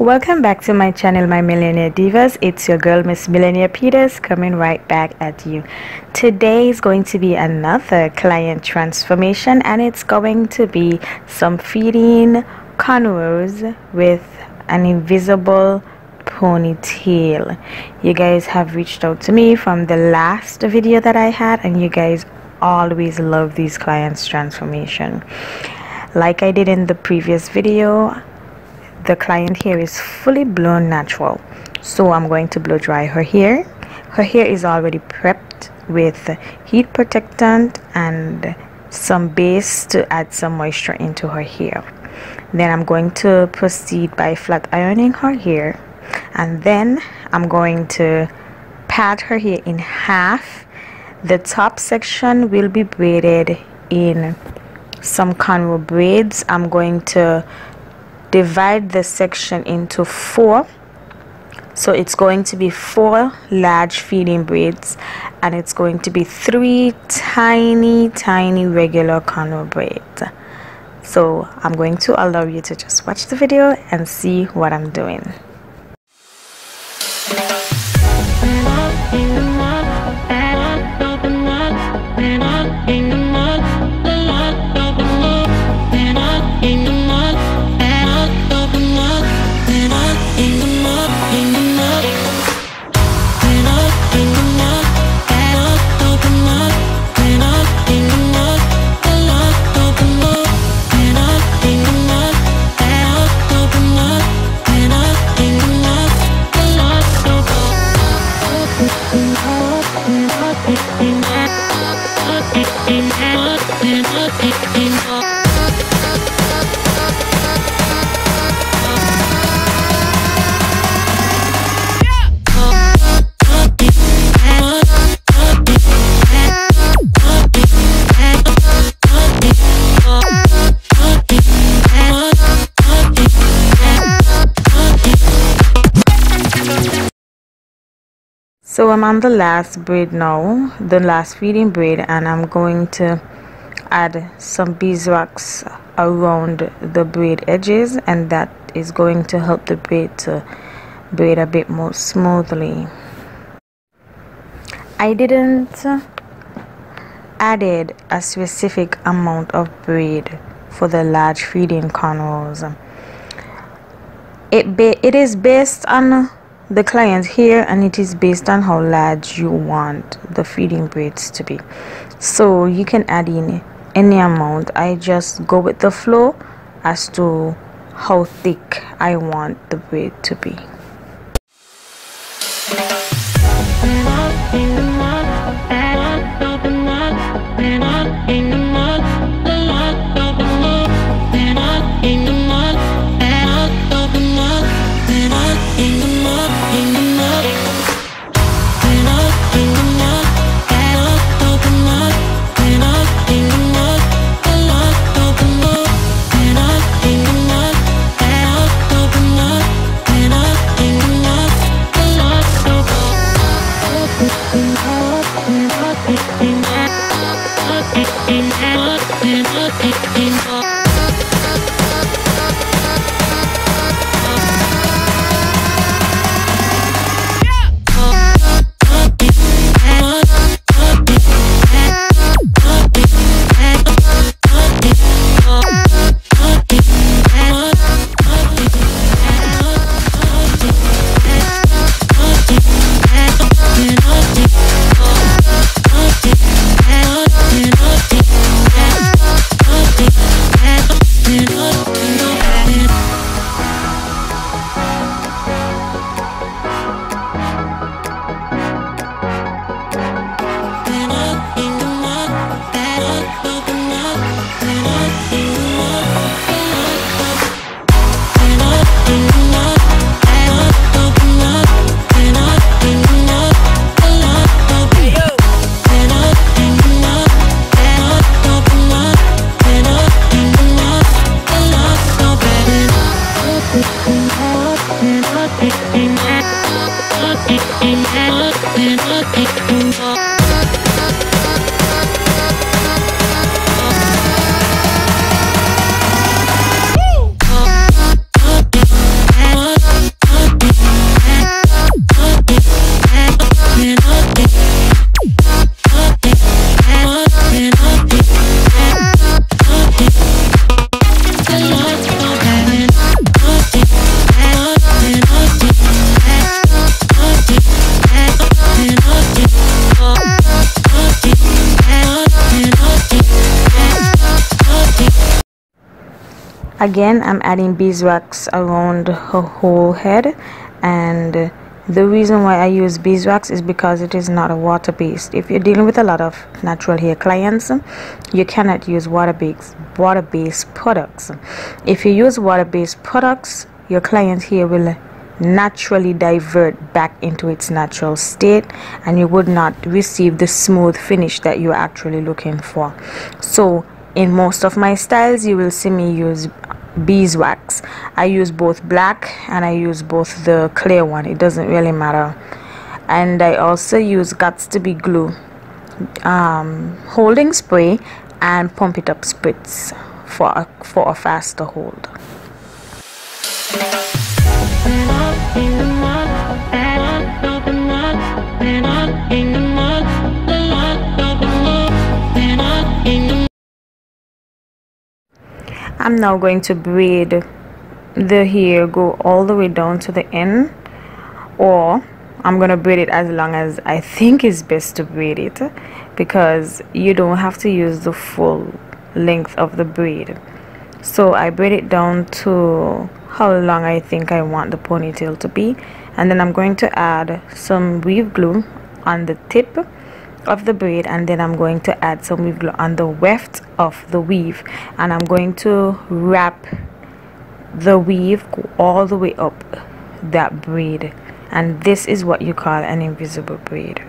Welcome back to my channel, my Millionaire Divas. It's your girl, Miss Millionaire Peters, coming right back at you. Today is going to be another client transformation, and it's going to be some feeding cornrows with an invisible ponytail. You guys have reached out to me from the last video that I had, and you guys always love these clients transformation. Like I did in the previous video, the client here is fully blown natural, so I'm going to blow dry her hair. Her hair is already prepped with heat protectant and some base to add some moisture into her hair. Then I'm going to proceed by flat ironing her hair, and then I'm going to pat her hair in half. The top section will be braided in some cornrow braids. I'm going to divide the section into 4, so it's going to be 4 large feeding braids, and it's going to be 3 tiny regular cornrow braids. So I'm going to allow you to just watch the video and see what I'm doing. So I'm on the last braid now, the last feeding braid, and I'm going to add some beeswax around the braid edges, and that is going to help the braid to braid a bit more smoothly. I didn't added a specific amount of braid for the large feeding cornrows. It is based on the client here, and it is based on how large you want the feeding braids to be, so you can add in any amount. I just go with the flow as to how thick I want the braid to be. Again, I'm adding beeswax around her whole head, and the reason why I use beeswax is because it is not a water-based. If you're dealing with a lot of natural hair clients, you cannot use water-based products. If you use water-based products, your client's hair will naturally divert back into its natural state, and you would not receive the smooth finish that you're actually looking for. So in most of my styles, you will see me use beeswax. I use both black and I use both the clear one. It doesn't really matter. And I also use Gots to Be glue, holding spray, and pump it up spritz for a faster hold. I'm now going to braid the hair, go all the way down to the end, or I'm gonna braid it as long as I think is best to braid it, because you don't have to use the full length of the braid. So I braid it down to how long I think I want the ponytail to be, and then I'm going to add some weave glue on the tip of the braid, and then I'm going to add some weave glue on the weft of the weave, and I'm going to wrap the weave, go all the way up that braid, and this is what you call an invisible braid.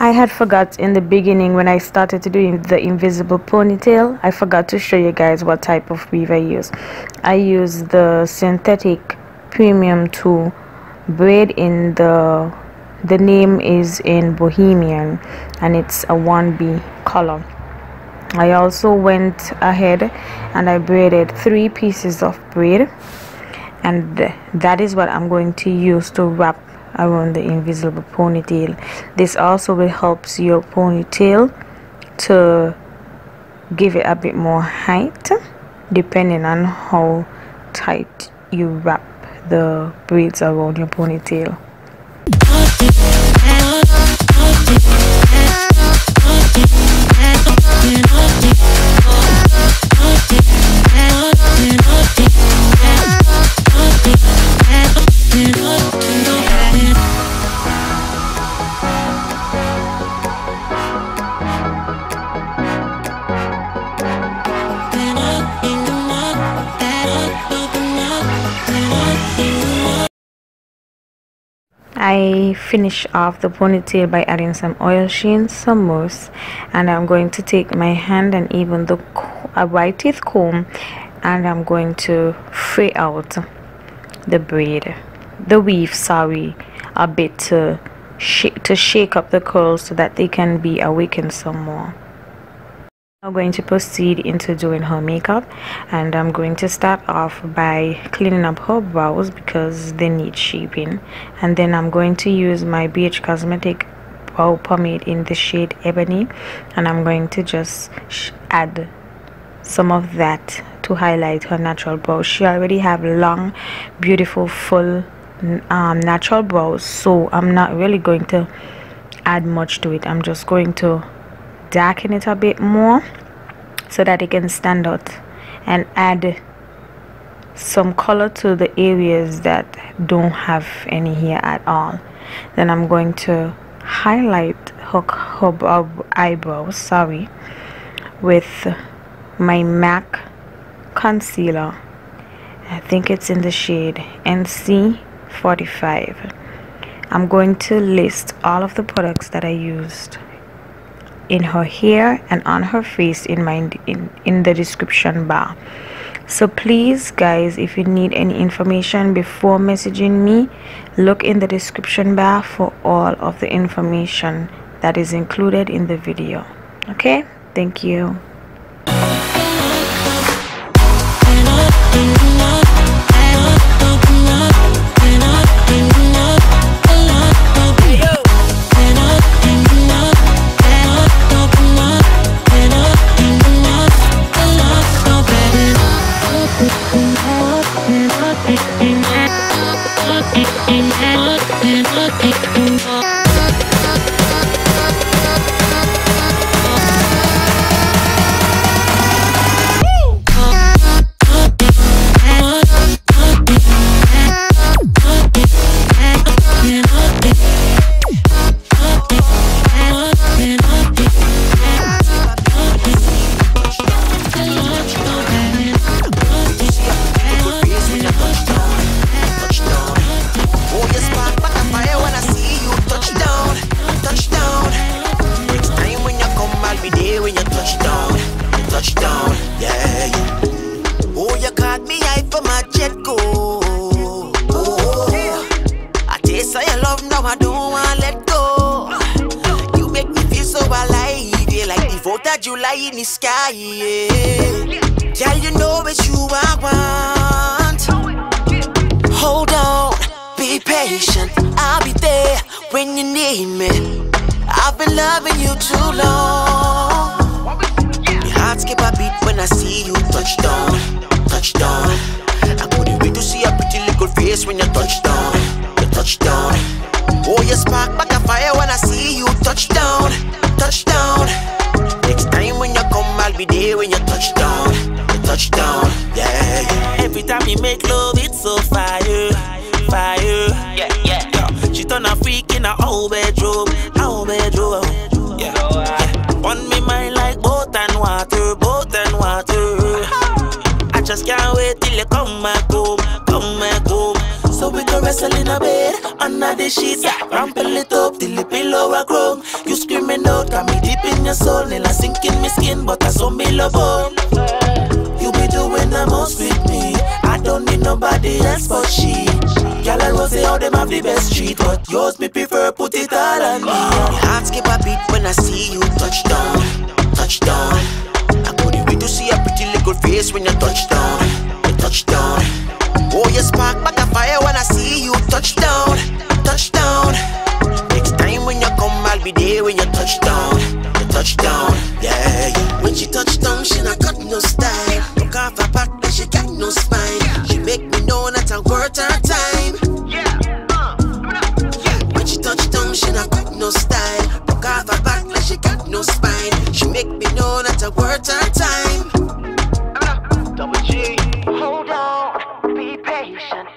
I had forgot in the beginning when I started to do the invisible ponytail, I forgot to show you guys what type of weave I use. I use the synthetic premium 2 braid in the name is in Bohemian, and it's a 1B color. I also went ahead and I braided 3 pieces of braid, and that is what I'm going to use to wrap around the invisible ponytail. This also will help your ponytail to give it a bit more height, depending on how tight you wrap the braids around your ponytail. I finish off the ponytail by adding some oil sheen, some mousse, and I'm going to take my hand and even a white teeth comb, and I'm going to fray out the weave, sorry, a bit to shake up the curls so that they can be awakened some more. I'm going to proceed into doing her makeup, and I'm going to start off by cleaning up her brows because they need shaping, and then I'm going to use my BH Cosmetic brow pomade in the shade Ebony, and I'm going to just add some of that to highlight her natural brows. She already have long, beautiful, full natural brows, so I'm not really going to add much to it. I'm just going to darken it a bit more so that it can stand out and add some color to the areas that don't have any hair at all. Then I'm going to highlight her eyebrows, sorry, with my MAC concealer. I think it's in the shade NC 45, I'm going to list all of the products that I used in her hair and on her face in the description bar. So please guys, if you need any information before messaging me, look in the description bar for all of the information that is included in the video. Okay, thank you. July in the sky, yeah. Girl, you know it's you I want. Hold on, be patient. I'll be there when you need me. I've been loving you too long. My heart skip a beat when I see you touch down, touch down. I couldn't wait to see a pretty little face when you touch down, you touch down. Oh, you spark back a fire when I see you touch down, touch down. Next time when you come, I'll be there when you touch down, yeah, yeah. Every time you make love, it's so fire, fire, yeah, yeah, yeah. She turn a freak in a whole bedroom, yeah, yeah. On me mind like boat and water, I just can't wait till you come back home, so we can wrestle in a bed, under the sheets, rumple it up till the pillow a grown. You screaming out, got me deep in your soul, nail a sink in my skin, but I saw me love on. You be doing the most with me, I don't need nobody else but she. Girl, I rose how them have the best treat, but yours me prefer, put it all on me. My heart skip a beat when I see you touch down, touch down. I couldn't wait to see a pretty little face when you touch down, you touch down. Oh, you spark back a fire when I see you touch down, touch down. Next time when you come, I'll be there when you touch down, yeah, yeah. When she touch down, she not got no style. Look off her back, but she got no spine. She make me know that I'm worth her time. When she touch down, she not got no style. Look off her back, but she got no spine. She make me know that I'm worth her time. Double G, hold on, be patient.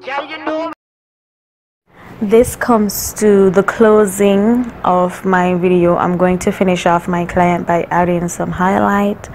Yeah, you know. This comes to the closing of my video. I'm going to finish off my client by adding some highlight,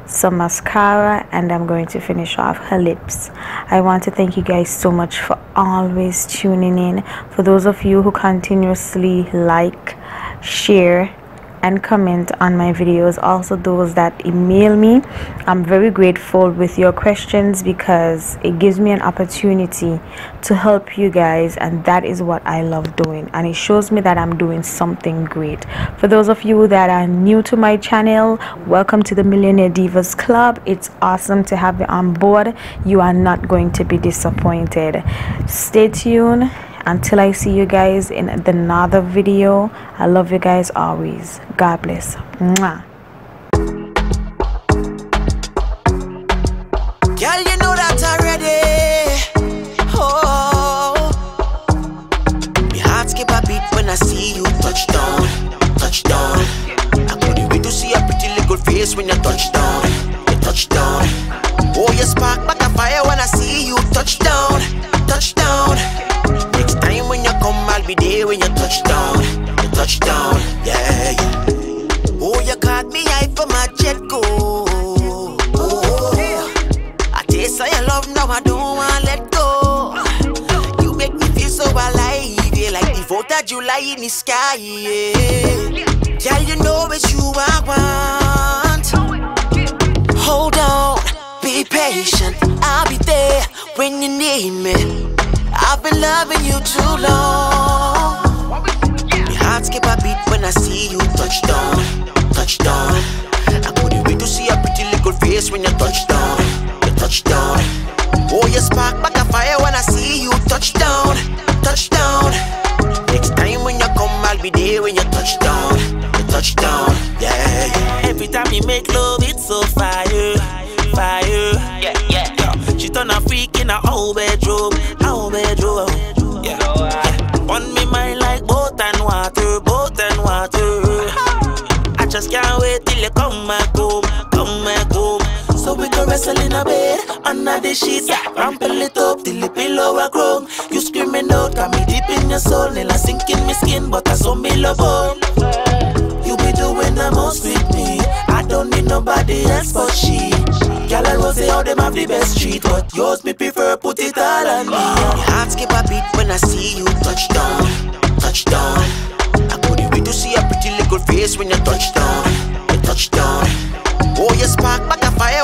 some mascara, and I'm going to finish off her lips. I want to thank you guys so much for always tuning in. For those of you who continuously like, share, and comment on my videos, also those that email me, I'm very grateful with your questions because it gives me an opportunity to help you guys, and that is what I love doing, and it shows me that I'm doing something great. For those of you that are new to my channel, welcome to the Millionaire Divas Club. It's awesome to have you on board. You are not going to be disappointed. Stay tuned until I see you guys in another video. I love you guys always. God bless. Mwah. Girl, you know that already. Oh, my heart skip a beat when I see you touch down, touch down. I couldn't wait to see a pretty little face when you touch down, you touch down. Oh, you spark back a fire when I see you touch down, touch down. Next time when you come, I'll be there when you touch down, yeah, yeah. Oh, you caught me eye for my jet go. Oh, I taste of your love now, I don't wanna let go. You make me feel so alive, yeah, 4th of July in the sky, yeah. Girl, you know it's you I want. Hold on, be patient. I'll be there when you need me. I've been loving you too long. My heart skip a beat when I see you touch down, touch down. I couldn't wait to see a pretty little face when you touch down, you touch down. Oh, you spark back a fire when I see you touch down, touch down. Next time when you come, I'll be there when you touch down, yeah, yeah. Every time you make love, it's so fire, fire, yeah, yeah, yeah. She turn a freak in a whole bedroom, yeah, yeah. On me mind like boat and water, boat and water. I just can't wait till you come back home, come back home. So we can wrestle in a bed, under the sheets, rumple it up till the pillow a grown. You screaming out, got me deep in your soul, nail a sink in my skin, but I saw me love on. You be doing the most with me, I don't need nobody else but she. Girl and Rose, how them have the best treat, but yours me prefer, put it all on me. My heart skip a beat when I see you touch down, touch down. I couldn't wait to see a pretty little face when you touch down, you touch down. Oh, you spark back a fire